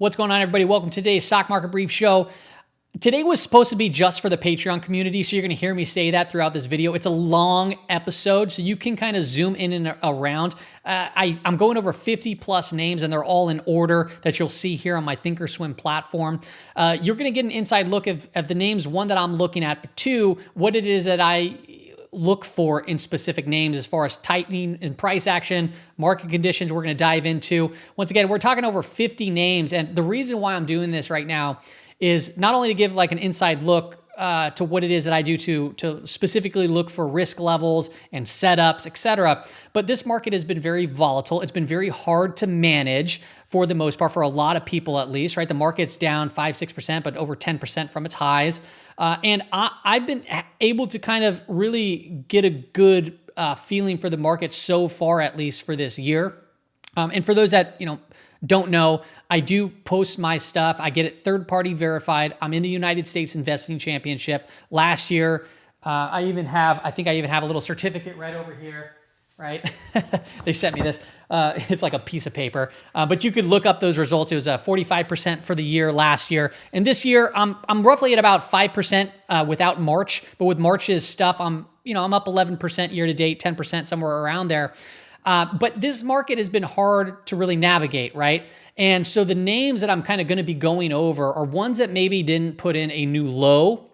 What's going on, everybody? Welcome to today's Stock Market Brief Show. Today was supposed to be just for the Patreon community, so you're going to hear me say that throughout this video. It's a long episode, so you can kind of zoom in and around. I'm going over 50 plus names, and they're all in order that you'll see here on my Thinkorswim platform. You're going to get an inside look at the names, one, that I'm looking at, but two, what it is that I look for in specific names as far as tightening and price action, market conditions we're going to dive into. Once again, we're talking over 50 names, and the reason why I'm doing this right now is not only to give like an inside look to what it is that I do to specifically look for risk levels and setups, etc. But this market has been very volatile. It's been very hard to manage for the most part, for a lot of people at least, right? The market's down 5-6%, but over 10% from its highs. And I've been able to kind of really get a good feeling for the market so far, at least for this year. And for those that, don't know, I do post my stuff. I get it third-party verified. I'm in the United States Investing Championship. Last year, I think I even have a little certificate right over here, right? They sent me this. It's like a piece of paper. But you could look up those results. It was 45% for the year last year. And this year, I'm roughly at about 5% without March. But with March's stuff, I'm up 11% year to date, 10% somewhere around there. But this market has been hard to really navigate, right? And so the names that I'm kind of going to be going over are ones that maybe didn't put in a new low,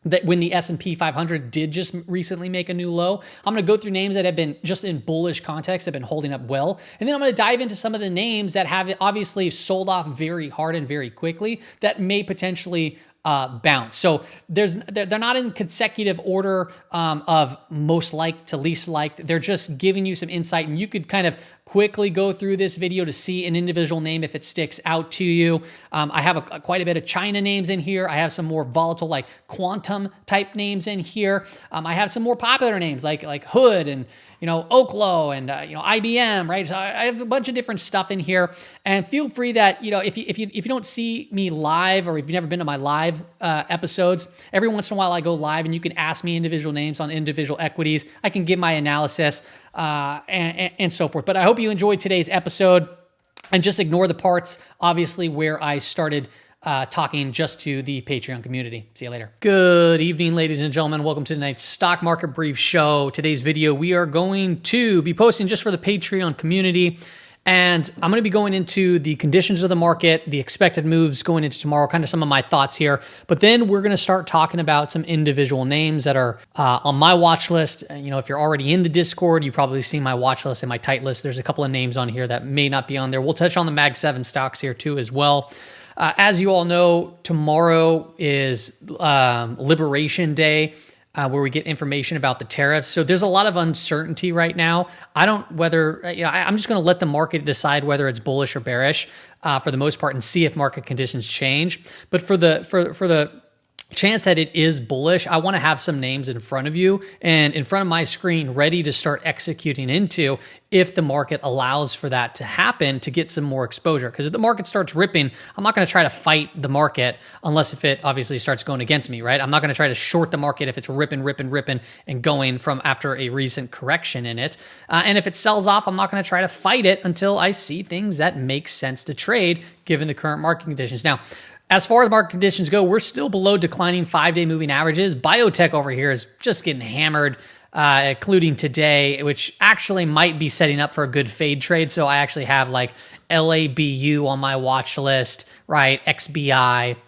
that when the S&P 500 did just recently make a new low. I'm going to go through names that have been just in bullish context, have been holding up well. And then I'm going to dive into some of the names that have obviously sold off very hard and very quickly that may potentially bounce. So they're not in consecutive order of most liked to least liked. They're just giving you some insight, and you could kind of quickly go through this video to see an individual name if it sticks out to you. I have quite a bit of China names in here. I have some more volatile, like quantum type names in here. I have some more popular names like Hood and Oklo and IBM, right? So I have a bunch of different stuff in here, and feel free that if you don't see me live, or if you've never been to my live episodes, every once in a while I go live, and you can ask me individual names on individual equities. I can give my analysis and so forth. But I hope you enjoyed today's episode, and just ignore the parts, obviously, where I started talking just to the Patreon community. See you later. Good evening, ladies and gentlemen. Welcome to tonight's Stock Market Brief Show. Today's video, we are going to be posting just for the Patreon community. And I'm going to be going into the conditions of the market, the expected moves going into tomorrow, kind of some of my thoughts here. But then we're going to start talking about some individual names that are on my watch list. If you're already in the Discord, you've probably seen my watch list and my tight list. There's a couple of names on here that may not be on there. We'll touch on the Mag 7 stocks here too as well. As you all know, tomorrow is Liberation Day, where we get information about the tariffs. So there's a lot of uncertainty right now. I'm just going to let the market decide whether it's bullish or bearish for the most part, and see if market conditions change. But for the chance that it is bullish, I want to have some names in front of you and in front of my screen ready to start executing into if the market allows for that to happen, to get some more exposure. Because if the market starts ripping, I'm not going to try to fight the market unless if it obviously starts going against me, right? I'm not going to try to short the market if it's ripping and going from after a recent correction in it. And if it sells off, I'm not going to try to fight it until I see things that make sense to trade given the current market conditions. Now, as far as market conditions go, we're still below declining 5-day moving averages. Biotech over here is just getting hammered, including today, which actually might be setting up for a good fade trade. So I actually have like LABU on my watch list, right? XBI,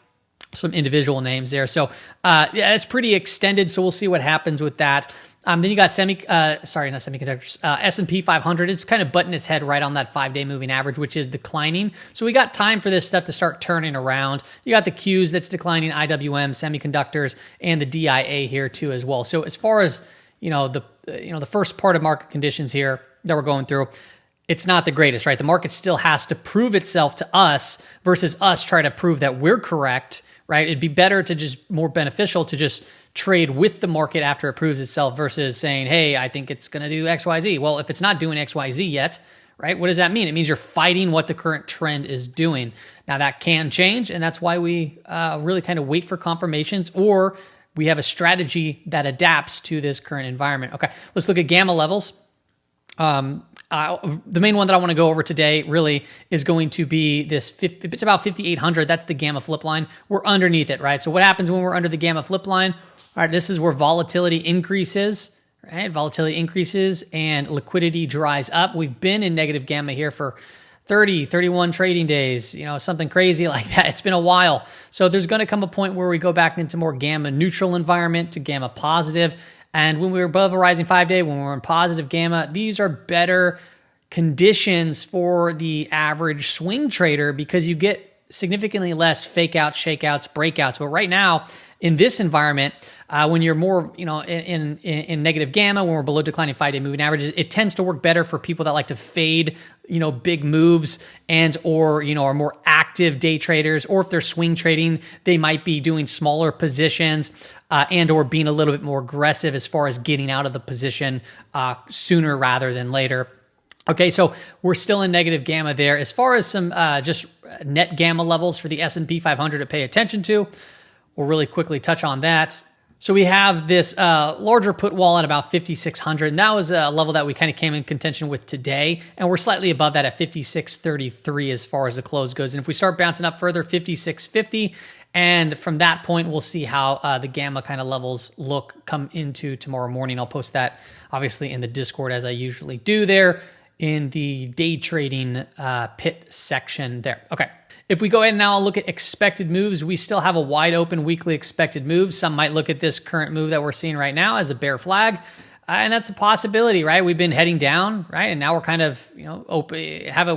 some individual names there. So it's pretty extended. So we'll see what happens with that. Then you got semiconductors, S&P 500. It's kind of butting its head right on that 5-day moving average, which is declining. So we got time for this stuff to start turning around. You got the Qs that's declining, IWM, semiconductors, and the DIA here too as well. So as far as the first part of market conditions here that we're going through, it's not the greatest, right? The market still has to prove itself to us versus us try to prove that we're correct, right? It'd be more beneficial to just trade with the market after it proves itself versus saying, hey, I think it's going to do XYZ. Well, if it's not doing XYZ yet, right, what does that mean? It means you're fighting what the current trend is doing. Now, that can change, and that's why we really kind of wait for confirmations, or we have a strategy that adapts to this current environment. Okay, let's look at gamma levels. The main one that I want to go over today really is going to be this, it's about 5,800. That's the gamma flip line. We're underneath it, right? So what happens when we're under the gamma flip line? All right, this is where volatility increases, right? Volatility increases and liquidity dries up. We've been in negative gamma here for 30, 31 trading days, something crazy like that. It's been a while. So there's going to come a point where we go back into more gamma neutral environment to gamma positive. And when we were above a rising 5-day, when we were in positive gamma, these are better conditions for the average swing trader because you get significantly less fake outs, shakeouts, breakouts. But right now, in this environment, when you're more, in negative gamma, when we're below declining 5-day moving averages, it tends to work better for people that like to fade, big moves and or, are more active day traders, or if they're swing trading, they might be doing smaller positions and or being a little bit more aggressive as far as getting out of the position sooner rather than later. Okay, so we're still in negative gamma there. As far as some just net gamma levels for the S&P 500 to pay attention to, we'll really quickly touch on that. So we have this larger put wall at about 5,600, and that was a level that we kind of came in contention with today, and we're slightly above that at 5,633 as far as the close goes. And if we start bouncing up further, 5,650, and from that point, we'll see how the gamma kind of levels come into tomorrow morning. I'll post that obviously in the Discord as I usually do there in the day trading pit section there. Okay. If we go ahead and now look at expected moves, we still have a wide open weekly expected move. Some might look at this current move that we're seeing right now as a bear flag. And that's a possibility, right? We've been heading down, right? And now we're kind of, open.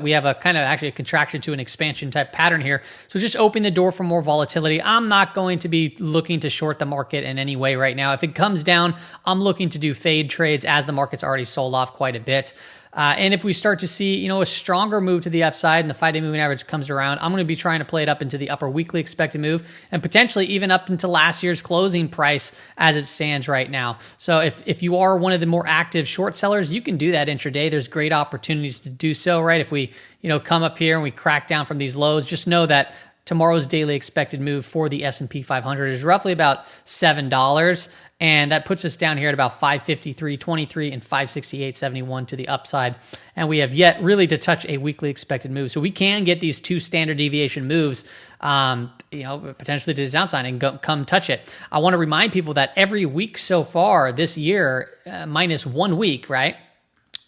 We have a kind of actually a contraction to an expansion type pattern here. So just open the door for more volatility. I'm not going to be looking to short the market in any way right now. If it comes down, I'm looking to do fade trades as the market's already sold off quite a bit. And if we start to see, a stronger move to the upside and the 5-day moving average comes around, I'm going to be trying to play it up into the upper weekly expected move and potentially even up into last year's closing price as it stands right now. So if you are one of the more active short sellers, you can do that intraday. There's great opportunities to do so, right? If we, come up here and we crack down from these lows, just know that tomorrow's daily expected move for the S&P 500 is roughly about $7. And that puts us down here at about 553.23 and 568.71 to the upside. And we have yet really to touch a weekly expected move. So we can get these two standard deviation moves, potentially to the downside and come touch it. I want to remind people that every week so far this year, minus 1 week, right?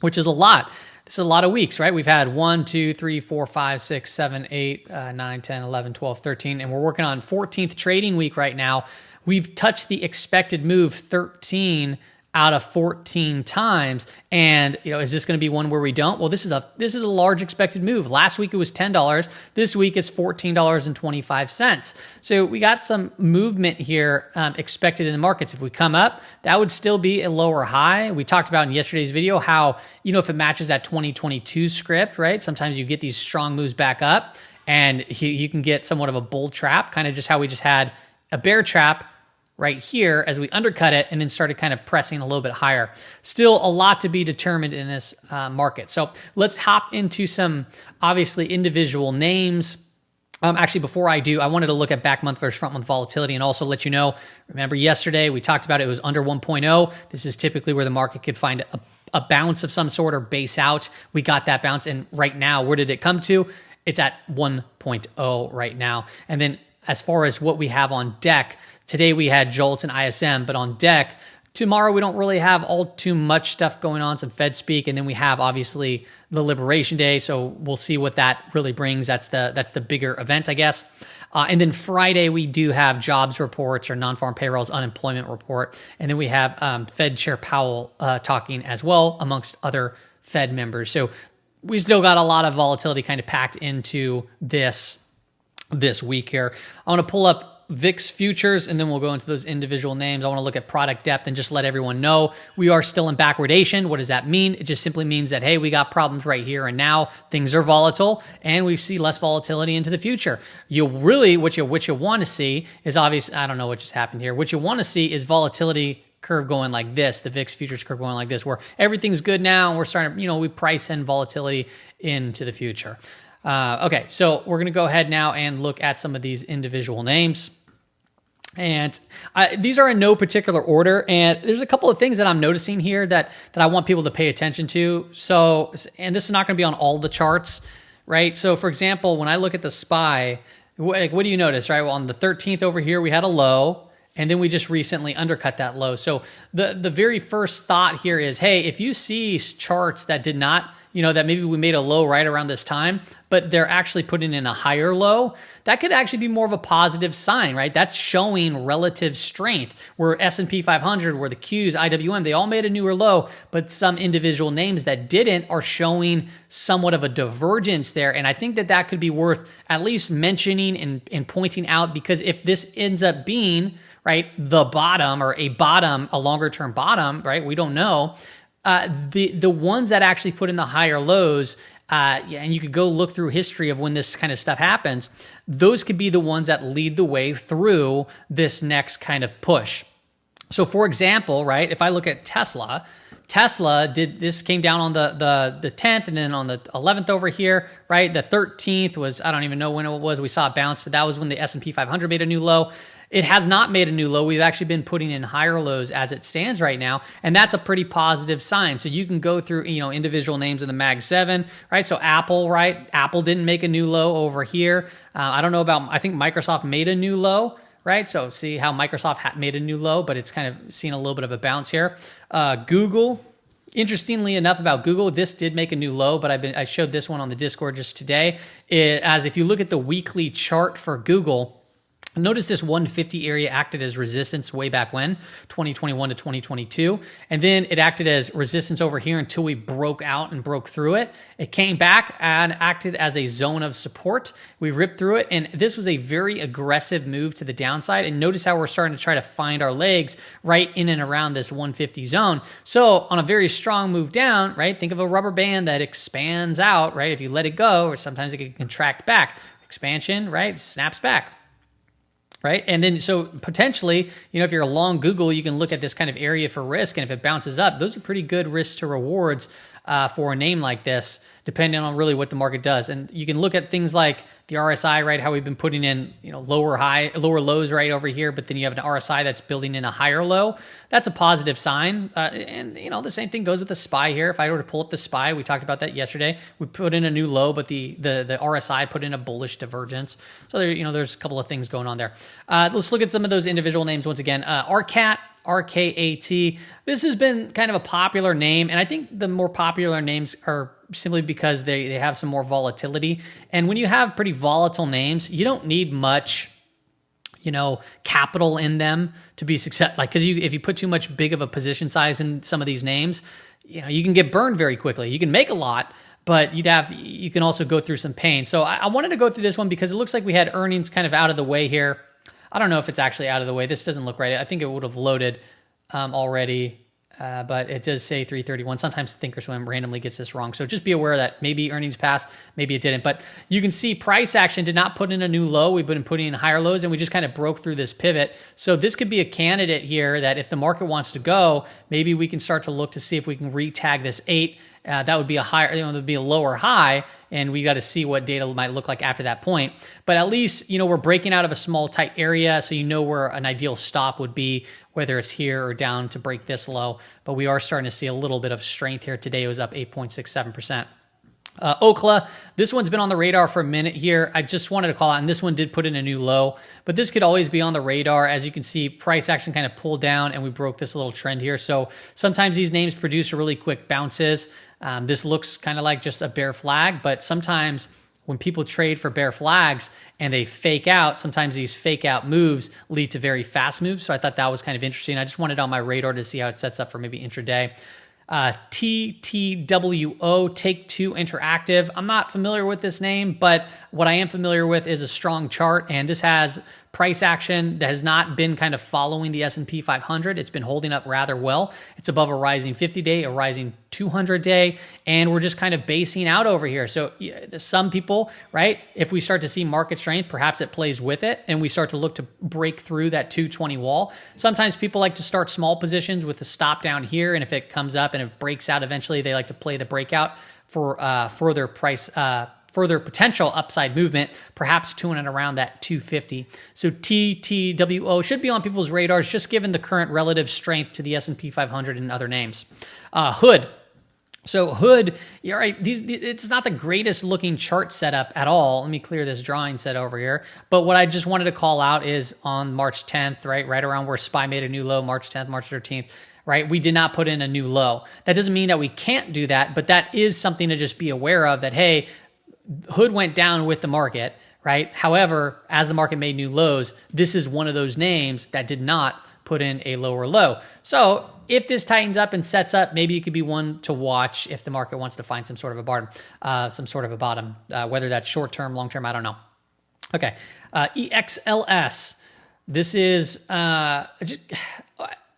Which is a lot. This is a lot of weeks, right? We've had 1, 2, 3, 4, 5, 6, 7, 8, 9, 10, 11, 12, 13, and we're working on 14th trading week right now. We've touched the expected move 13 out of 14 times. And, is this going to be one where we don't? Well, this is a large expected move. Last week it was $10. This week it's $14.25. So we got some movement here expected in the markets. If we come up, that would still be a lower high. We talked about in yesterday's video how, if it matches that 2022 script, right? Sometimes you get these strong moves back up and you can get somewhat of a bull trap, kind of just how we just had a bear trap right here as we undercut it and then started kind of pressing a little bit higher. Still a lot to be determined in this market. So let's hop into some obviously individual names. Actually, before I do, I wanted to look at back month versus front month volatility and also let you know, remember yesterday we talked about it was under 1.0. This is typically where the market could find a bounce of some sort or base out. We got that bounce, and right now, where did it come to? It's at 1.0 right now. And then as far as what we have on deck, today we had JOLTS and ISM, but on deck, tomorrow we don't really have all too much stuff going on, some Fed speak, and then we have obviously the Liberation Day, so we'll see what that really brings. That's the bigger event, I guess. And then Friday we do have jobs reports or non-farm payrolls, unemployment report, and then we have Fed Chair Powell talking as well, amongst other Fed members. So we still got a lot of volatility kind of packed into this week here. I want to pull up VIX futures, and then we'll go into those individual names. I want to look at product depth and just let everyone know we are still in backwardation. What does that mean? It just simply means that, hey, we got problems right here and now. Things are volatile, and we see less volatility into the future. What you want to see is obvious. I don't know what just happened here. What you want to see is volatility curve going like this, the VIX futures curve going like this, where everything's good now, and we're starting to, we price in volatility into the future. Okay, so we're going to go ahead now and look at some of these individual names. And these are in no particular order. And there's a couple of things that I'm noticing here that I want people to pay attention to. So, and this is not going to be on all the charts, right? So for example, when I look at the SPY, what do you notice, right? Well, on the 13th over here, we had a low. And then we just recently undercut that low. So the very first thought here is, hey, if you see charts that did not, that maybe we made a low right around this time, but they're actually putting in a higher low, that could actually be more of a positive sign, right? That's showing relative strength, where S&P 500, where the Qs, IWM, they all made a newer low, but some individual names that didn't are showing somewhat of a divergence there. And I think that could be worth at least mentioning and pointing out, because if this ends up being, right, the bottom or a longer term bottom, right? We don't know. The ones that actually put in the higher lows, and you could go look through history of when this kind of stuff happens, those could be the ones that lead the way through this next kind of push. So for example, right, if I look at Tesla came down on the 10th, and then on the 11th over here, right? The 13th was, I don't even know when it was, we saw a bounce, but that was when the S&P 500 made a new low. It has not made a new low. We've actually been putting in higher lows as it stands right now, and that's a pretty positive sign. So you can go through, individual names in the Mag 7, right? So Apple, right? Apple didn't make a new low over here. I don't know about, I think Microsoft made a new low, right? So see how Microsoft made a new low, but it's kind of seen a little bit of a bounce here. Google, interestingly enough about Google, this did make a new low, but I showed this one on the Discord just today. As if you look at the weekly chart for Google, notice this 150 area acted as resistance way back when, 2021 to 2022. And then it acted as resistance over here until we broke out and broke through it. It came back and acted as a zone of support. We ripped through it. And this was a very aggressive move to the downside. And notice how we're starting to try to find our legs right in and around this 150 zone. So on a very strong move down, right? Think of a rubber band that expands out, right? If you let it go, or sometimes it can contract back. Expansion, right? Snaps back. Right. And then so potentially, if you're a long Google, you can look at this kind of area for risk. And if it bounces up, those are pretty good risks to rewards for a name like this, depending on really what the market does. And you can look at things like the RSI, right? How we've been putting in, lower lows right over here, but then you have an RSI that's building in a higher low. That's a positive sign. And the same thing goes with the SPY here. If I were to pull up the SPY, we talked about that yesterday. We put in a new low, but the RSI put in a bullish divergence. So there's a couple of things going on there. Let's look at some of those individual names once again. RCAT. RKAT. This has been kind of a popular name, and I think the more popular names are simply because they have some more volatility. And when you have pretty volatile names, you don't need much, capital in them to be successful. Like, because if you put too much big of a position size in some of these names, you can get burned very quickly. You can make a lot, but you can also go through some pain. So I wanted to go through this one because it looks like we had earnings kind of out of the way here. I don't know if it's actually out of the way. This doesn't look right. I think it would have loaded already, but it does say 331. Sometimes Thinkorswim randomly gets this wrong. So just be aware that maybe earnings passed, maybe it didn't. But you can see price action did not put in a new low. We've been putting in higher lows, and we just kind of broke through this pivot. So this could be a candidate here that if the market wants to go, maybe we can start to look to see if we can retag this 8. That would be a higher, that would be a lower high, and we got to see what data might look like after that point. But at least, we're breaking out of a small, tight area, so where an ideal stop would be, whether it's here or down to break this low. But we are starting to see a little bit of strength here. Today it was up 8.67%. Okla, this one's been on the radar for a minute here. I just wanted to call out, and this one did put in a new low, but this could always be on the radar. As you can see, price action kind of pulled down, and we broke this little trend here. So sometimes these names produce really quick bounces. This looks kind of like just a bear flag, but sometimes when people trade for bear flags and they fake out, sometimes these fake out moves lead to very fast moves. So I thought that was kind of interesting. I just wanted on my radar to see how it sets up for maybe intraday. TTWO, Take Two Interactive. I'm not familiar with this name, but what I am familiar with is a strong chart, and this has price action that has not been kind of following the S&P 500. It's been holding up rather well. It's above a rising 50-day, a rising 200-day, and we're just kind of basing out over here. So some people, right, if we start to see market strength, perhaps it plays with it, and we start to look to break through that 220 wall. Sometimes people like to start small positions with a stop down here, and if it comes up and it breaks out eventually, they like to play the breakout for further further potential upside movement, perhaps to and around that 250. So TTWO should be on people's radars, just given the current relative strength to the S&P 500 and other names. Hood. So Hood, you're right, it's not the greatest looking chart setup at all. Let me clear this drawing set over here. But what I just wanted to call out is on March 10th, right around where SPY made a new low, March 10th, March 13th, right? We did not put in a new low. That doesn't mean that we can't do that, but that is something to just be aware of, that, hey, Hood went down with the market, right? However, as the market made new lows, this is one of those names that did not put in a lower low. So if this tightens up and sets up, maybe it could be one to watch if the market wants to find some sort of a bottom, whether that's short term, long term, I don't know. Okay, EXLS. This is just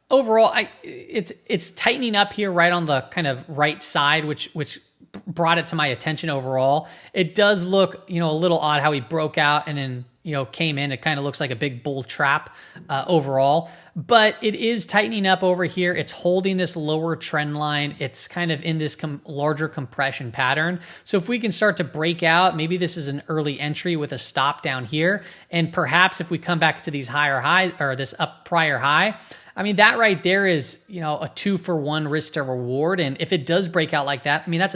overall, it's tightening up here right on the kind of right side, which brought it to my attention overall. It does look, a little odd how he broke out and then, came in. It kind of looks like a big bull trap overall, but it is tightening up over here. It's holding this lower trend line. It's kind of in this larger compression pattern. So if we can start to break out, maybe this is an early entry with a stop down here. And perhaps if we come back to these higher highs or this up prior high, I mean, that right there is, a 2-for-1 risk to reward. And if it does break out like that, I mean, that's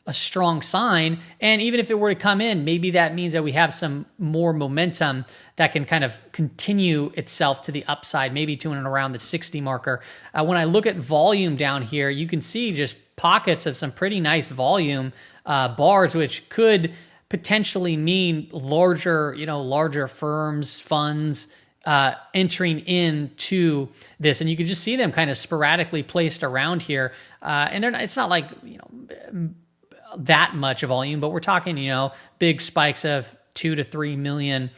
a strong sign. And even if it were to come in, maybe that means that we have some more momentum that can kind of continue itself to the upside, maybe to and around the 60 marker. When I look at volume down here, you can see just pockets of some pretty nice volume bars, which could potentially mean larger firms, funds, entering into this, and you can just see them kind of sporadically placed around here. And it's not like, that much volume, but we're talking, big spikes of 2 to 3 million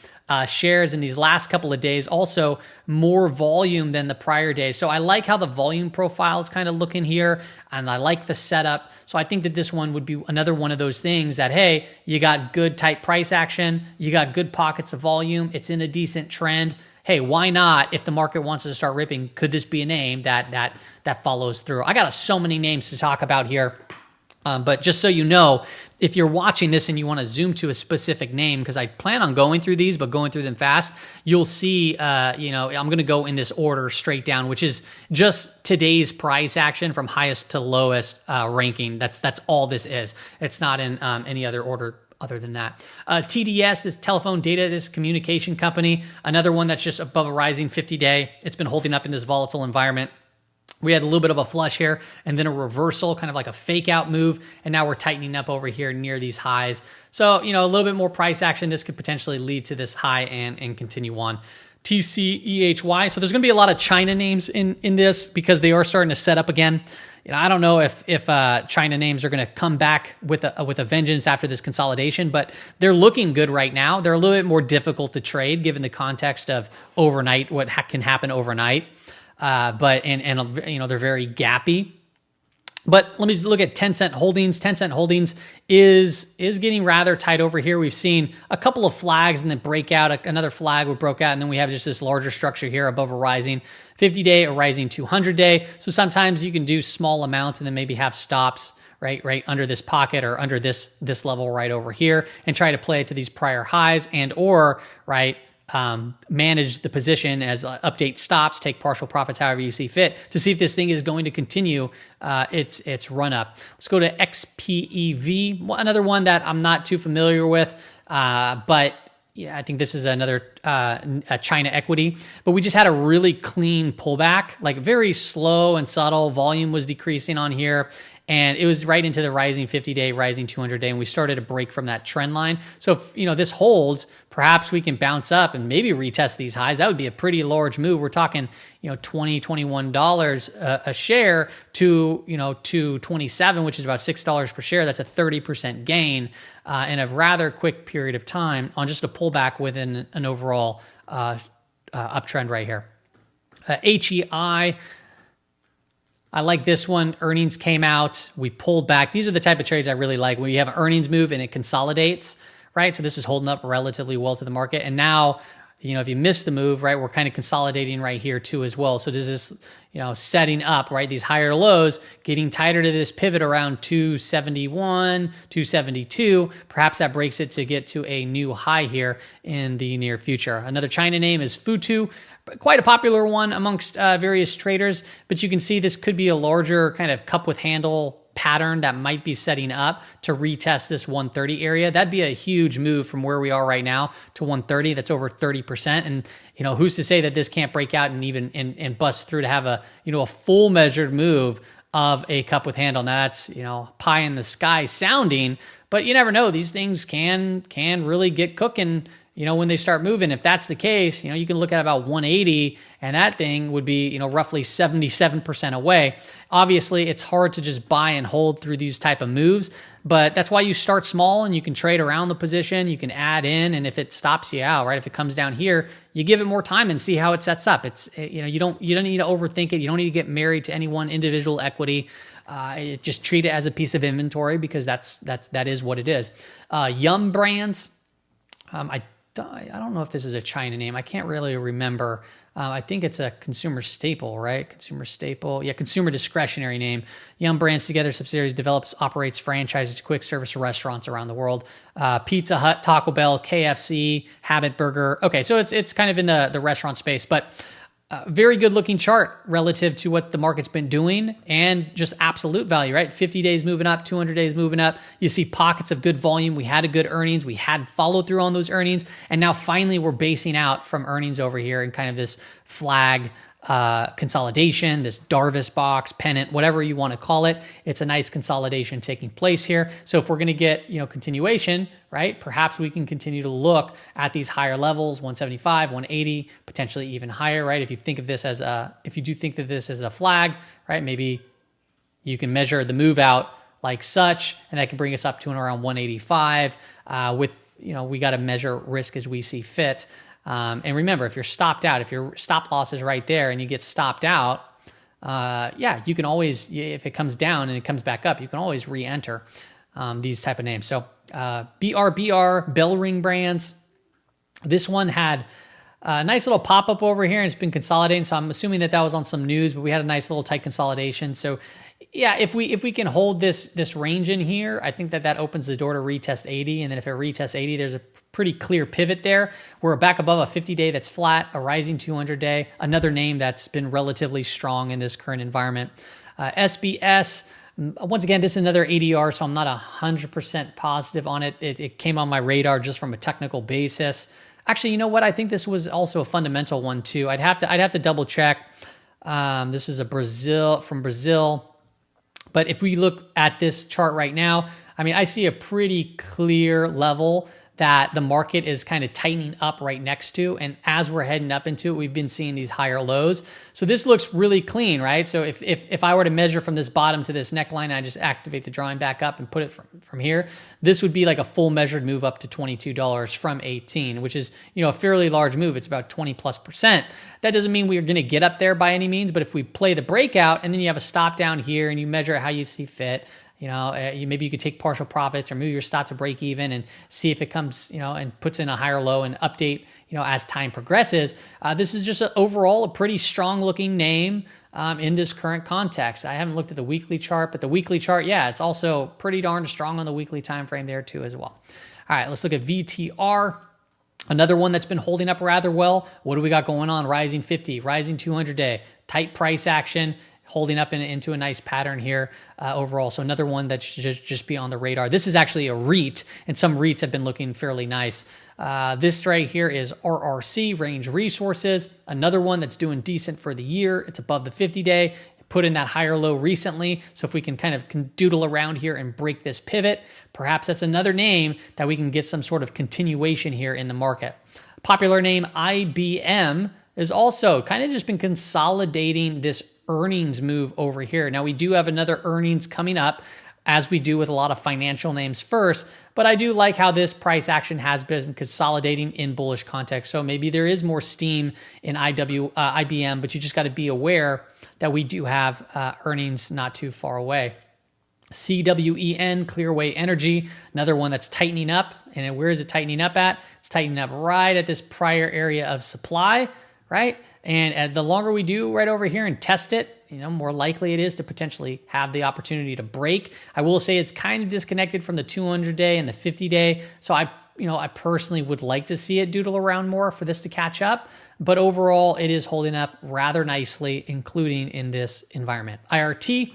shares in these last couple of days. Also more volume than the prior days. So I like how the volume profile is kind of looking here, and I like the setup. So I think that this one would be another one of those things that, hey, you got good tight price action, you got good pockets of volume, it's in a decent trend. Hey, why not? If the market wants to start ripping, could this be a name that follows through? I got so many names to talk about here. But just so you know, if you're watching this and you want to zoom to a specific name, because I plan on going through these, but going through them fast, you'll see, I'm going to go in this order straight down, which is just today's price action from highest to lowest ranking. That's all this is. It's not in any other order other than that. TDS, this telephone data, this communication company, another one that's just above a rising 50-day. It's been holding up in this volatile environment. We had a little bit of a flush here and then a reversal, kind of like a fake out move. And now we're tightening up over here near these highs. So, a little bit more price action. This could potentially lead to this high and continue on. TCEHY. So there's going to be a lot of China names in this because they are starting to set up again. I don't know if China names are going to come back with a vengeance after this consolidation, but they're looking good right now. They're a little bit more difficult to trade given the context of overnight, what can happen overnight. But they're very gappy. But let me look at Tencent Holdings. Tencent Holdings is getting rather tight over here. We've seen a couple of flags and then breakout. Another flag would broke out, and then we have just this larger structure here above a rising 50-day, a rising 200-day. So sometimes you can do small amounts and then maybe have stops right under this pocket or under this level right over here, and try to play it to these prior highs or manage the position as update stops, take partial profits however you see fit, to see if this thing is going to continue its run up. Let's go to XPEV, another one that I'm not too familiar with, but I think this is another a China equity. But we just had a really clean pullback, like very slow and subtle. Volume was decreasing on here. And it was right into the rising 50-day, rising 200-day, and we started to break from that trend line. So if this holds, perhaps we can bounce up and maybe retest these highs. That would be a pretty large move. We're talking, $20, $21 a share to 27, which is about $6 per share. That's a 30% gain in a rather quick period of time on just a pullback within an overall uptrend right here. HEI. I like this one. Earnings came out. We pulled back. These are the type of trades I really like. When you have an earnings move and it consolidates, right? So this is holding up relatively well to the market. And now, if you miss the move, right, we're kind of consolidating right here too as well. So does this, setting up, right, these higher lows, getting tighter to this pivot around 271, 272, perhaps that breaks it to get to a new high here in the near future. Another China name is Futu, quite a popular one amongst various traders, but you can see this could be a larger kind of cup with handle pattern that might be setting up to retest this 130 area. That'd be a huge move from where we are right now to 130. That's over 30%. And, who's to say that this can't break out and even and bust through to have a full measured move of a cup with handle. Now that's, pie in the sky sounding, but you never know. These things can really get cooking, when they start moving. If that's the case, you can look at about 180 and that thing would be, roughly 77% away. Obviously, it's hard to just buy and hold through these type of moves, but that's why you start small and you can trade around the position. You can add in, and if it stops you out, right? If it comes down here, you give it more time and see how it sets up. It's, you don't need to overthink it. You don't need to get married to any one individual equity. Just treat it as a piece of inventory because that is what it is. Yum Brands. I don't know if this is a China name. I can't really remember. I think it's a consumer staple, right? Consumer staple. Yeah, consumer discretionary name. Yum Brands together subsidiaries develops, operates franchises to quick service restaurants around the world. Pizza Hut, Taco Bell, KFC, Habit Burger. Okay, so it's kind of in the restaurant space, but very good looking chart relative to what the market's been doing and just absolute value, right? 50 days moving up, 200 days moving up. You see pockets of good volume. We had a good earnings. We had follow through on those earnings. And now finally we're basing out from earnings over here in kind of this flag consolidation, this Darvis box, pennant, whatever you want to call it. It's a nice consolidation taking place here. So if we're going to get, continuation, right, perhaps we can continue to look at these higher levels, 175, 180, potentially even higher, right? If you do think of this as a flag, right, maybe you can measure the move out like such, and that can bring us up to and around 185 we got to measure risk as we see fit. And remember, if you're stopped out, if your stop loss is right there and you get stopped out, you can always, if it comes down and it comes back up, you can always re-enter these type of names. So BRBR, Bell Ring Brands. This one had a nice little pop-up over here and it's been consolidating. So I'm assuming that was on some news, but we had a nice little tight consolidation. So yeah, if we can hold this range in here, I think that opens the door to retest 80. And then if it retests 80, there's a pretty clear pivot there. We're back above a 50-day that's flat, a rising 200-day, another name that's been relatively strong in this current environment. SBS, once again, this is another ADR, so I'm not 100% positive on it. It came on my radar just from a technical basis. Actually, you know what? I think this was also a fundamental one too. I'd have to double check. This is from Brazil. But if we look at this chart right now, I see a pretty clear level that the market is kind of tightening up right next to. And as we're heading up into it, we've been seeing these higher lows. So this looks really clean, right? So if I were to measure from this bottom to this neckline, I just activate the drawing back up and put it from here, this would be like a full measured move up to $22 from 18, which is, a fairly large move. It's about 20+%. That doesn't mean we're going to get up there by any means, but if we play the breakout and then you have a stop down here and you measure how you see fit, maybe you could take partial profits or move your stop to break even and see if it comes, and puts in a higher low and update, as time progresses. This is just overall a pretty strong looking name in this current context. I haven't looked at the weekly chart, but the weekly chart, it's also pretty darn strong on the weekly time frame there too as well. All right, let's look at VTR. Another one that's been holding up rather well. What do we got going on? Rising 50, rising 200-day, tight price action, holding up into a nice pattern here overall. So another one that should just be on the radar. This is actually a REIT, and some REITs have been looking fairly nice. This right here is RRC, Range Resources. Another one that's doing decent for the year. It's above the 50-day. Put in that higher low recently. So if we can kind of doodle around here and break this pivot, perhaps that's another name that we can get some sort of continuation here in the market. Popular name IBM is also kind of just been consolidating this earnings move over here. Now we do have another earnings coming up, as we do with a lot of financial names first, but I do like how this price action has been consolidating in bullish context. So maybe there is more steam in IBM, but you just got to be aware that we do have earnings not too far away. CWEN, Clearway Energy, another one that's tightening up. And where is it tightening up at? It's tightening up right at this prior area of supply, right? And the longer we do right over here and test it, more likely it is to potentially have the opportunity to break. I will say it's kind of disconnected from the 200-day and the 50-day. So I personally would like to see it doodle around more for this to catch up. But overall, it is holding up rather nicely, including in this environment. IRT.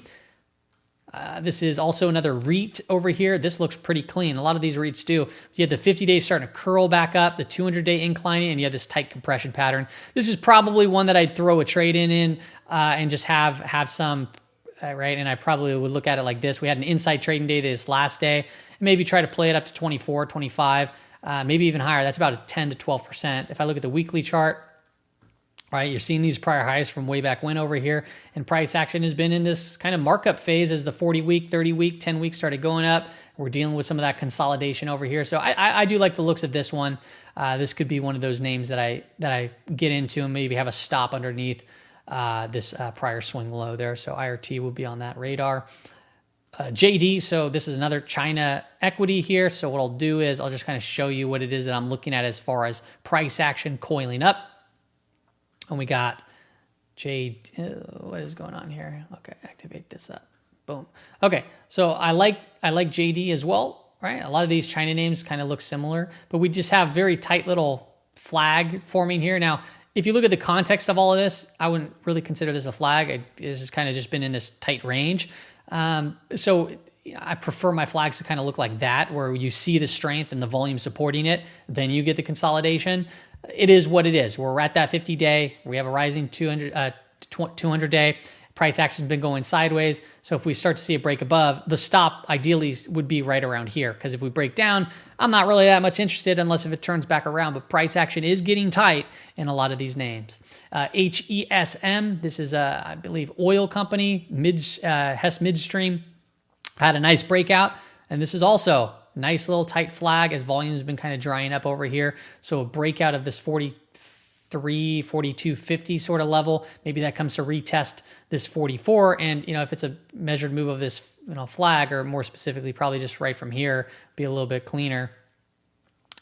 This is also another REIT over here. This looks pretty clean. A lot of these REITs do. You have the 50-day starting to curl back up, the 200-day inclining, and you have this tight compression pattern. This is probably one that I'd throw a trade in and just have some, right? And I probably would look at it like this. We had an inside trading day this last day. Maybe try to play it up to 24, 25, maybe even higher. That's about a 10 to 12%. If I look at the weekly chart, right, you're seeing these prior highs from way back when over here, and price action has been in this kind of markup phase as the 40-week, 30-week, 10-week started going up. We're dealing with some of that consolidation over here. So I do like the looks of this one. This could be one of those names that I get into and maybe have a stop underneath this prior swing low there. So IRT will be on that radar. JD, so this is another China equity here. So what I'll do is I'll just kind of show you what it is that I'm looking at as far as price action coiling up. And we got what is going on here? Okay, activate this up. Boom. Okay, so I like JD as well, right? A lot of these China names kind of look similar, but we just have very tight little flag forming here. Now, if you look at the context of all of this, I wouldn't really consider this a flag. This has kind of just been in this tight range. So I prefer my flags to kind of look like that, where you see the strength and the volume supporting it, then you get the consolidation. It is what it is. We're at that 50-day. We have a rising 200-day. Price action's been going sideways. So if we start to see a break above, the stop ideally would be right around here. Because if we break down, I'm not really that much interested unless if it turns back around. But price action is getting tight in a lot of these names. HESM, this is I believe, oil company, Hess Midstream, had a nice breakout. And this is also nice little tight flag as volume has been kind of drying up over here. So a breakout of this 43, 42, 50 sort of level. Maybe that comes to retest this 44. And, if it's a measured move of this, flag, or more specifically, probably just right from here, be a little bit cleaner.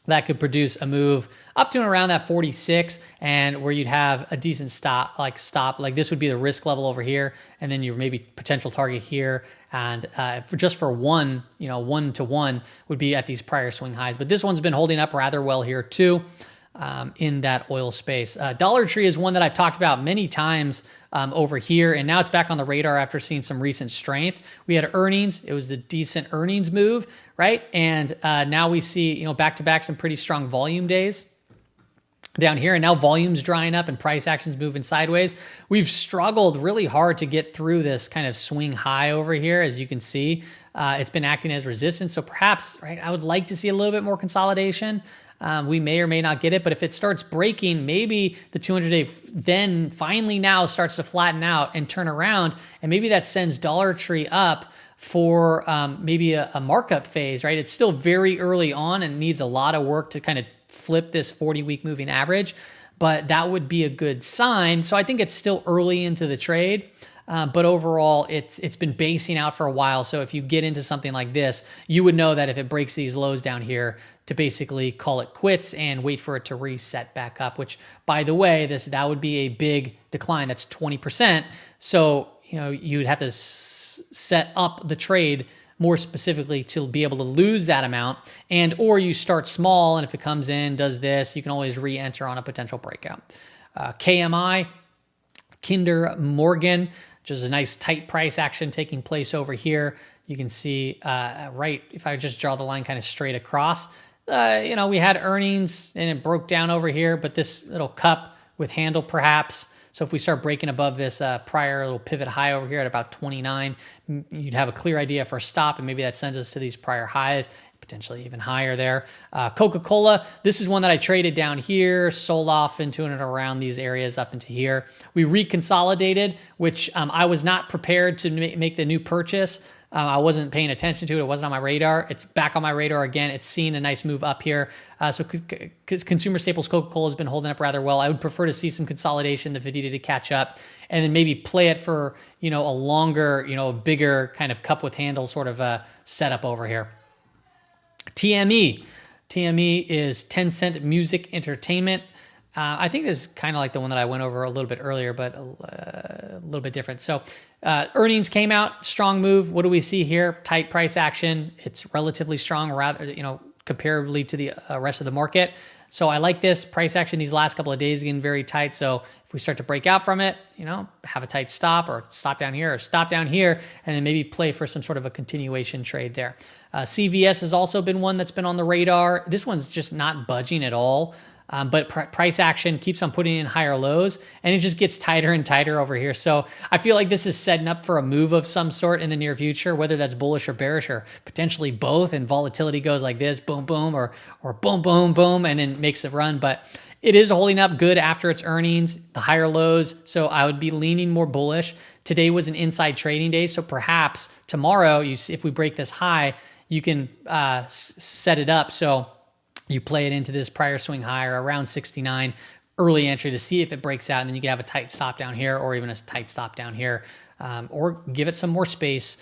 That could produce a move up to and around that 46, and where you'd have a decent stop. Like this would be the risk level over here, and then your maybe potential target here. And for one, 1-to-1 would be at these prior swing highs. But this one's been holding up rather well here too, in that oil space. Dollar Tree is one that I've talked about many times over here, and now it's back on the radar after seeing some recent strength. We had earnings. It was a decent earnings move, right? And now we see, back-to-back some pretty strong volume days down here, and now volume's drying up and price action's moving sideways. We've struggled really hard to get through this kind of swing high over here. As you can see, it's been acting as resistance. So perhaps, right, I would like to see a little bit more consolidation. We may or may not get it, but if it starts breaking, maybe the 200-day then finally now starts to flatten out and turn around, and maybe that sends Dollar Tree up for maybe a markup phase, right? It's still very early on and needs a lot of work to kind of flip this 40-week moving average, but that would be a good sign. So I think it's still early into the trade. But overall, it's been basing out for a while. So if you get into something like this, you would know that if it breaks these lows down here, to basically call it quits and wait for it to reset back up, which, by the way, that would be a big decline. That's 20%. So, you'd have to set up the trade more specifically to be able to lose that amount, or you start small, and if it comes in, does this, you can always re-enter on a potential breakout. KMI, Kinder Morgan, which is a nice tight price action taking place over here. You can see, right, if I just draw the line kind of straight across, we had earnings and it broke down over here, but this little cup with handle perhaps. So if we start breaking above this prior little pivot high over here at about 29, you'd have a clear idea for a stop, and maybe that sends us to these prior highs, potentially even higher there. Coca-Cola, this is one that I traded down here, sold off into and around these areas up into here. We reconsolidated, which I was not prepared to make the new purchase. I wasn't paying attention to it. It wasn't on my radar. It's back on my radar again. It's seen a nice move up here. So consumer staples, Coca-Cola has been holding up rather well. I would prefer to see some consolidation, the 50-day to catch up, and then maybe play it for, a longer, a bigger kind of cup with handle sort of a setup over here. TME. TME is Tencent Music Entertainment. I think this is kind of like the one that I went over a little bit earlier, but a little bit different. So earnings came out, strong move. What do we see here? Tight price action. It's relatively strong, rather, comparably to the rest of the market. So I like this price action these last couple of days getting very tight. So if we start to break out from it, have a tight stop or stop down here or stop down here, and then maybe play for some sort of a continuation trade there. CVS has also been one that's been on the radar. This one's just not budging at all. But price action keeps on putting in higher lows, and it just gets tighter and tighter over here. So I feel like this is setting up for a move of some sort in the near future, whether that's bullish or bearish or potentially both. And volatility goes like this, boom, boom, or boom, boom, boom, and then makes a run. But it is holding up good after its earnings, the higher lows. So I would be leaning more bullish. Today was an inside trading day, so perhaps tomorrow, if we break this high, you can set it up so you play it into this prior swing high or around 69, early entry to see if it breaks out, and then you can have a tight stop down here or even a tight stop down here, or give it some more space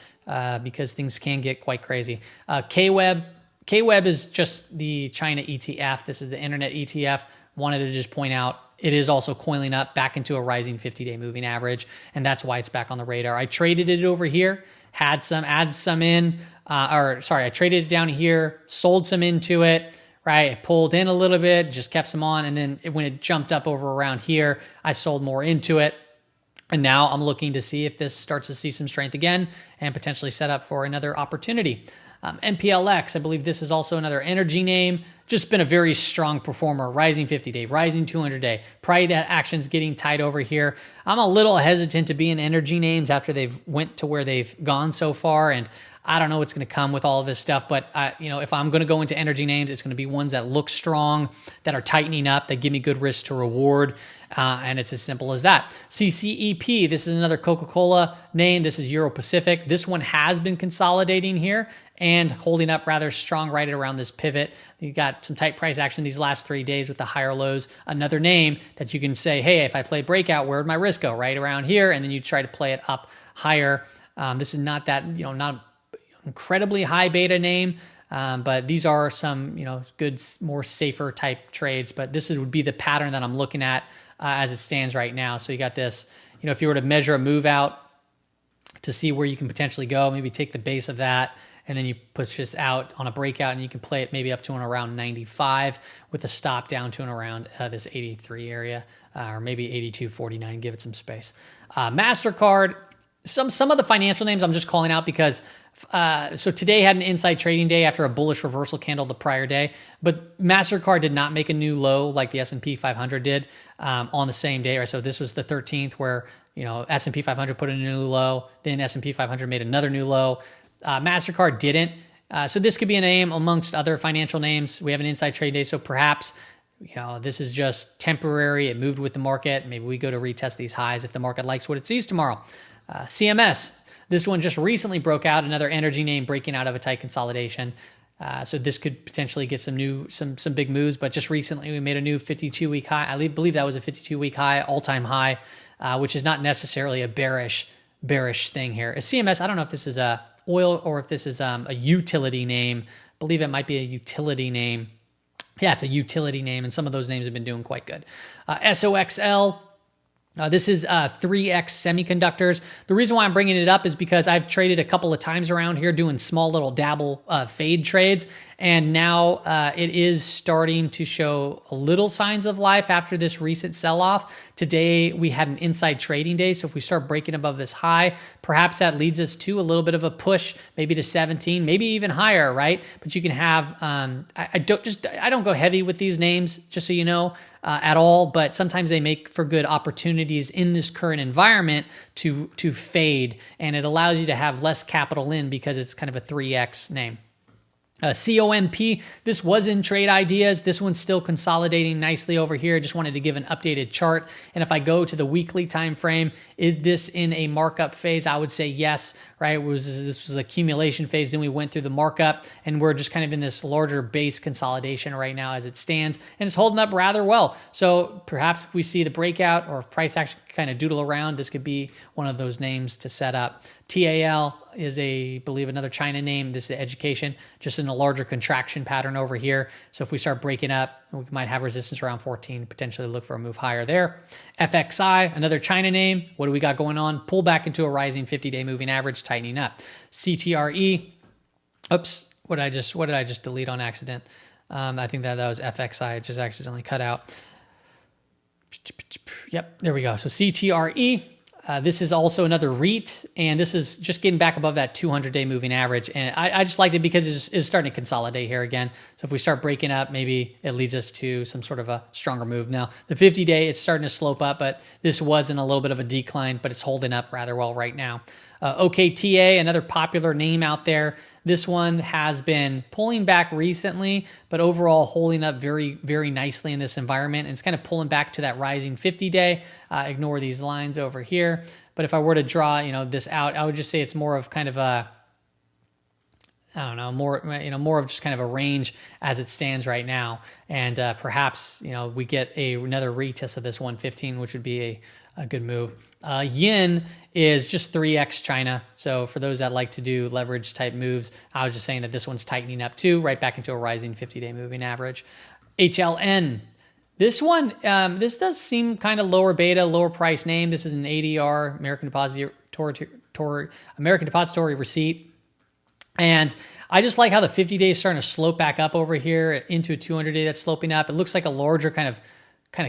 because things can get quite crazy. KWEB is just the China ETF. This is the internet ETF. Wanted to just point out it is also coiling up back into a rising 50-day moving average, and that's why it's back on the radar. I traded it over here, I traded it down here, sold some into it, right? It pulled in a little bit, just kept some on, and then when it jumped up over around here, I sold more into it. And now I'm looking to see if this starts to see some strength again and potentially set up for another opportunity. MPLX, I believe this is also another energy name. Just been a very strong performer, rising 50-day, rising 200-day. Price action's getting tight over here. I'm a little hesitant to be in energy names after they've went to where they've gone so far, and I don't know what's going to come with all of this stuff, but if I'm going to go into energy names, it's going to be ones that look strong, that are tightening up, that give me good risk to reward, and it's as simple as that. CCEP, this is another Coca-Cola name. This is Euro Pacific. This one has been consolidating here and holding up rather strong right around this pivot. You got some tight price action these last 3 days with the higher lows. Another name that you can say, hey, if I play breakout, where would my risk go? Right around here, and then you try to play it up higher. This is not that, not incredibly high beta name, but these are some, good, more safer type trades. But this would be the pattern that I'm looking at as it stands right now. So you got this, if you were to measure a move out to see where you can potentially go, maybe take the base of that, and then you push this out on a breakout, and you can play it maybe up to and around 95 with a stop down to and around this 83 area, or maybe 82.49. Give it some space. MasterCard. Some of the financial names I'm just calling out because so today had an inside trading day after a bullish reversal candle the prior day, but MasterCard did not make a new low like the S&P 500 did on the same day. Right? So this was the 13th where S&P 500 put in a new low, then S&P 500 made another new low. MasterCard didn't. So this could be a name amongst other financial names. We have an inside trade day, so perhaps this is just temporary. It moved with the market. Maybe we go to retest these highs if the market likes what it sees tomorrow. CMS, this one just recently broke out, another energy name breaking out of a tight consolidation. So this could potentially get some big moves, but just recently we made a new 52-week high. I believe that was a 52-week high, all-time high, which is not necessarily a bearish thing here. A CMS, I don't know if this is a oil or if this is a utility name. I believe it might be a utility name. Yeah, it's a utility name, and some of those names have been doing quite good. SOXL. This is 3X Semiconductors. The reason why I'm bringing it up is because I've traded a couple of times around here doing small little dabble fade trades, and now it is starting to show a little signs of life after this recent sell-off. Today, we had an inside trading day, so if we start breaking above this high, perhaps that leads us to a little bit of a push, maybe to 17, maybe even higher, right? But you can have, I don't go heavy with these names, just so you know, at all, but sometimes they make for good opportunities in this current environment to fade, and it allows you to have less capital in because it's kind of a 3X name. COMP, this was in trade ideas. This one's still consolidating nicely over here. Just wanted to give an updated chart. And if I go to the weekly time frame, is this in a markup phase? I would say yes, right? This was the accumulation phase. Then we went through the markup, and we're just kind of in this larger base consolidation right now as it stands. And it's holding up rather well. So perhaps if we see the breakout or if price action kind of doodle around, this could be one of those names to set up. TAL is I believe another China name. This is education, just in a larger contraction pattern over here. So if we start breaking up, we might have resistance around 14, potentially look for a move higher there. FXI, another China name. What do we got going on? Pull back into a rising 50-day moving average, tightening up. CTRE, oops, what did I just delete on accident? I think that was FXI. It just accidentally cut out. Yep, there we go. So CTRE, this is also another REIT, and this is just getting back above that 200-day moving average. And I just liked it because it's starting to consolidate here again. So if we start breaking up, maybe it leads us to some sort of a stronger move. Now, the 50-day, it's starting to slope up, but this was in a little bit of a decline, but it's holding up rather well right now. OKTA, another popular name out there. This one has been pulling back recently, but overall holding up very, very nicely in this environment. And it's kind of pulling back to that rising 50-day. Ignore these lines over here. But if I were to draw, this out, I would just say it's more of kind of a, I don't know, more of just kind of a range as it stands right now. And perhaps, we get another retest of this 115, which would be a good move. Yin is just 3x China. So for those that like to do leverage type moves, I was just saying that this one's tightening up too, right back into a rising 50-day moving average. HLN, this one, this does seem kind of lower beta, lower price name. This is an ADR, American Depository Receipt. And I just like how the 50-day is starting to slope back up over here into a 200-day that's sloping up. It looks like a larger kind of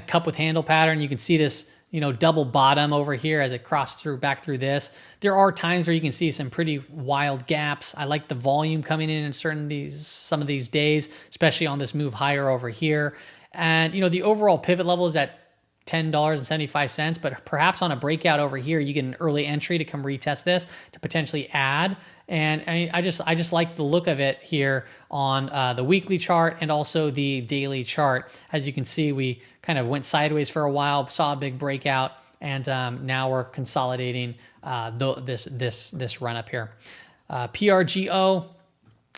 cup with handle pattern. You can see this double bottom over here as it crossed back through this. There are times where you can see some pretty wild gaps. I like the volume coming in some of these days, especially on this move higher over here. And, the overall pivot level is at $10.75, but perhaps on a breakout over here, you get an early entry to come retest this to potentially add. And I just like the look of it here on the weekly chart and also the daily chart. As you can see, we kind of went sideways for a while, saw a big breakout, and now we're consolidating this run up here. PRGO,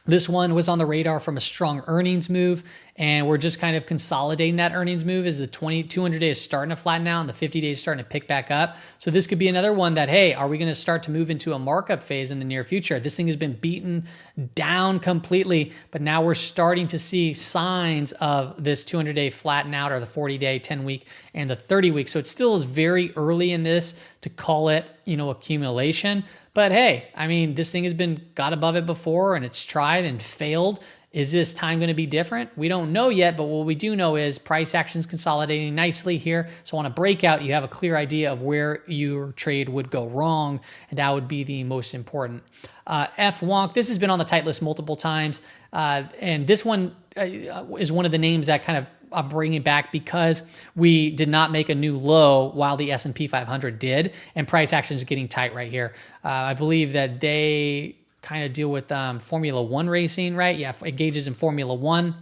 this one was on the radar from a strong earnings move, and we're just kind of consolidating that earnings move as the 200 days starting to flatten out and the 50 days starting to pick back up. So this could be another one that, hey, are we going to start to move into a markup phase in the near future? This thing has been beaten down completely, but now we're starting to see signs of this 200-day flatten out, or the 40-day, 10-week, and the 30-week. So it still is very early in this to call it, accumulation. But hey, this thing has got above it before, and it's tried and failed. Is this time going to be different? We don't know yet, but what we do know is price action's consolidating nicely here. So on a breakout, you have a clear idea of where your trade would go wrong, and that would be the most important. FWONK, this has been on the tight list multiple times, and this one is one of the names that kind of I'm bringing back because we did not make a new low while the S&P 500 did, and price action is getting tight right here. I believe that they kind of deal with Formula One racing, right? Yeah, it engages in Formula One.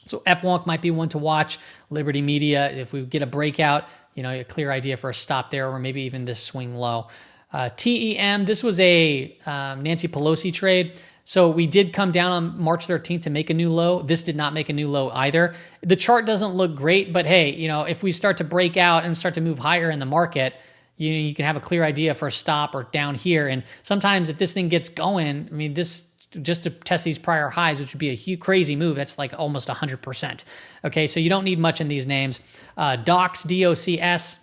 So FWONK might be one to watch. Liberty Media, if we get a breakout, a clear idea for a stop there, or maybe even this swing low. TEM, this was a Nancy Pelosi trade. So we did come down on March 13th to make a new low. This did not make a new low either. The chart doesn't look great, but hey, if we start to break out and start to move higher in the market, you can have a clear idea for a stop or down here. And sometimes if this thing gets going, this just to test these prior highs, which would be a huge, crazy move. That's like almost 100%. Okay, so you don't need much in these names. DOCS, DOCS,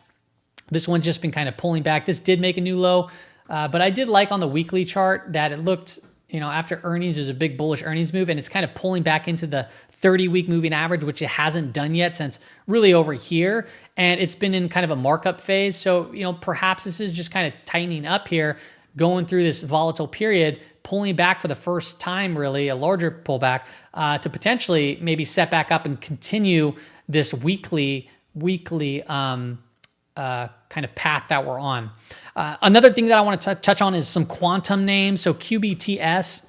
this one's just been kind of pulling back. This did make a new low, but I did like on the weekly chart that it looked, after earnings, there's a big bullish earnings move, and it's kind of pulling back into the 30-week moving average, which it hasn't done yet since really over here. And it's been in kind of a markup phase. So, perhaps this is just kind of tightening up here, going through this volatile period, pulling back for the first time, really, a larger pullback, to potentially maybe set back up and continue this weekly kind of path that we're on. Another thing that I want to touch on is some quantum names. So QBTS,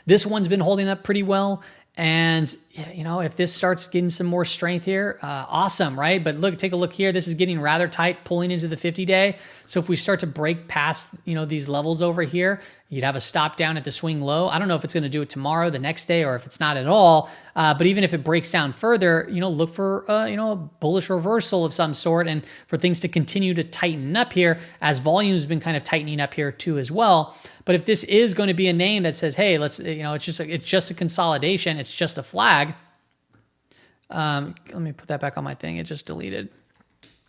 This one's been holding up pretty well. And, you know, if this starts getting some more strength here, awesome, right? But look, take a look here. This is getting rather tight, pulling into the 50-day. So if we start to break past, you know, these levels over here, you'd have a stop down at the swing low. I don't know if it's going to do it tomorrow, the next day, or if it's not at all. But even if it breaks down further, you know, look for, you know, a bullish reversal of some sort, and for things to continue to tighten up here, as volume's been kind of tightening up here too as well. But if this is going to be a name that says, hey, let's, you know, it's just a consolidation, it's just a flag. Let me put that back on my thing. It just deleted.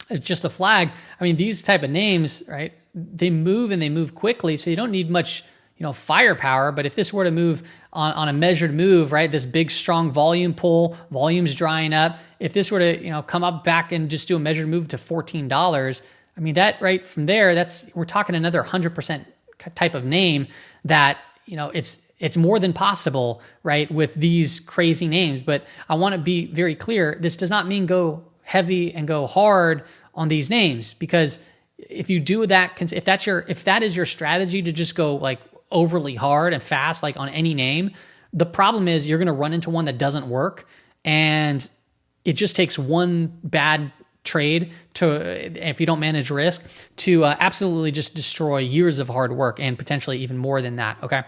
It's just a flag. I mean, these type of names, right? They move, and they move quickly, so you don't need much, you know, firepower. But if this were to move on a measured move, right, this big strong volume pull, volume's drying up. If this were to, you know, come up back and just do a measured move to $14, I mean, that right from there, we're talking another 100% type of name that, you know, it's more than possible, right, with these crazy names. But I want to be very clear. This does not mean go heavy and go hard on these names, because if you do that, if that is your strategy to just go like overly hard and fast, like on any name, the problem is you're going to run into one that doesn't work, and it just takes one bad trade to, if you don't manage risk, to absolutely just destroy years of hard work, and potentially even more than that. Okay.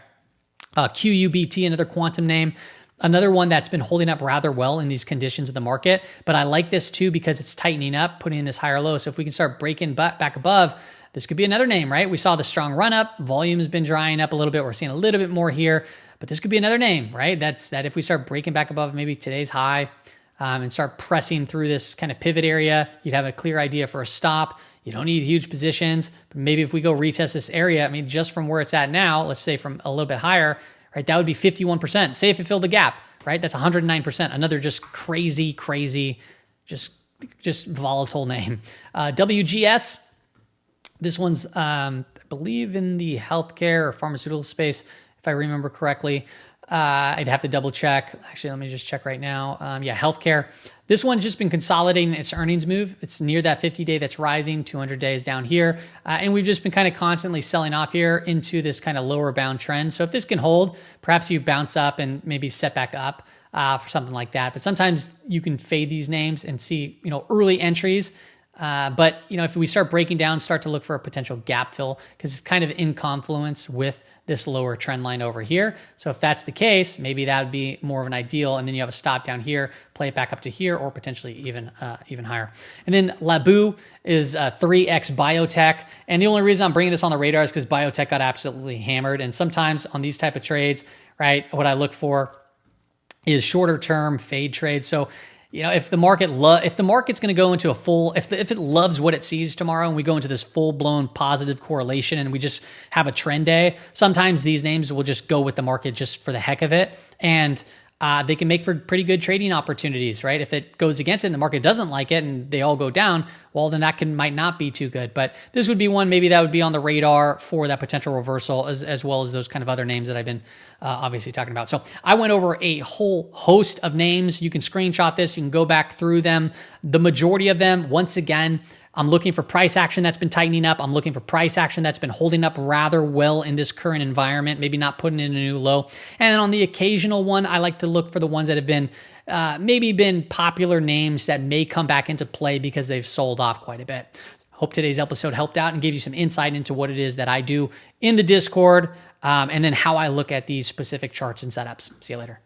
QUBT, another quantum name, another one that's been holding up rather well in these conditions of the market. But I like this too because it's tightening up, putting in this higher low. So if we can start breaking back above, this could be another name, right? We saw the strong run up, volume's been drying up a little bit. We're seeing a little bit more here, but this could be another name, right? That if we start breaking back above maybe today's high, and start pressing through this kind of pivot area, you'd have a clear idea for a stop. You don't need huge positions, but maybe if we go retest this area, I mean, just from where it's at now, let's say from a little bit higher, right, that would be 51%. Say if it filled the gap, right, that's 109%. Another just crazy, just volatile name. WGS, this one's, I believe, in the healthcare or pharmaceutical space, if I remember correctly. I'd have to double check. Actually, let me just check right now. Yeah, healthcare. This one's just been consolidating its earnings move. It's near that 50-day that's rising, 200 days down here. And we've just been kind of constantly selling off here into this kind of lower bound trend. So if this can hold, perhaps you bounce up and maybe set back up for something like that. But sometimes you can fade these names and see, you know, early entries. But, you know, if we start breaking down, start to look for a potential gap fill, because it's kind of in confluence with this lower trend line over here. So if that's the case, maybe that would be more of an ideal. And then you have a stop down here, play it back up to here, or potentially even higher. And then Labu is 3X biotech. And the only reason I'm bringing this on the radar is because biotech got absolutely hammered. And sometimes on these type of trades, right, what I look for is shorter term fade trades. So, you know, if the market's going to go into a full, if it loves what it sees tomorrow, and we go into this full blown positive correlation, and we just have a trend day, sometimes these names will just go with the market just for the heck of it, and they can make for pretty good trading opportunities, right? If it goes against it and the market doesn't like it and they all go down, well, then that might not be too good. But this would be one maybe that would be on the radar for that potential reversal, as well as those kind of other names that I've been obviously talking about. So I went over a whole host of names. You can screenshot this. You can go back through them. The majority of them, once again, I'm looking for price action that's been tightening up. I'm looking for price action that's been holding up rather well in this current environment, maybe not putting in a new low. And then on the occasional one, I like to look for the ones that have been maybe been popular names that may come back into play because they've sold off quite a bit. Hope today's episode helped out and gave you some insight into what it is that I do in the Discord, and then how I look at these specific charts and setups. See you later.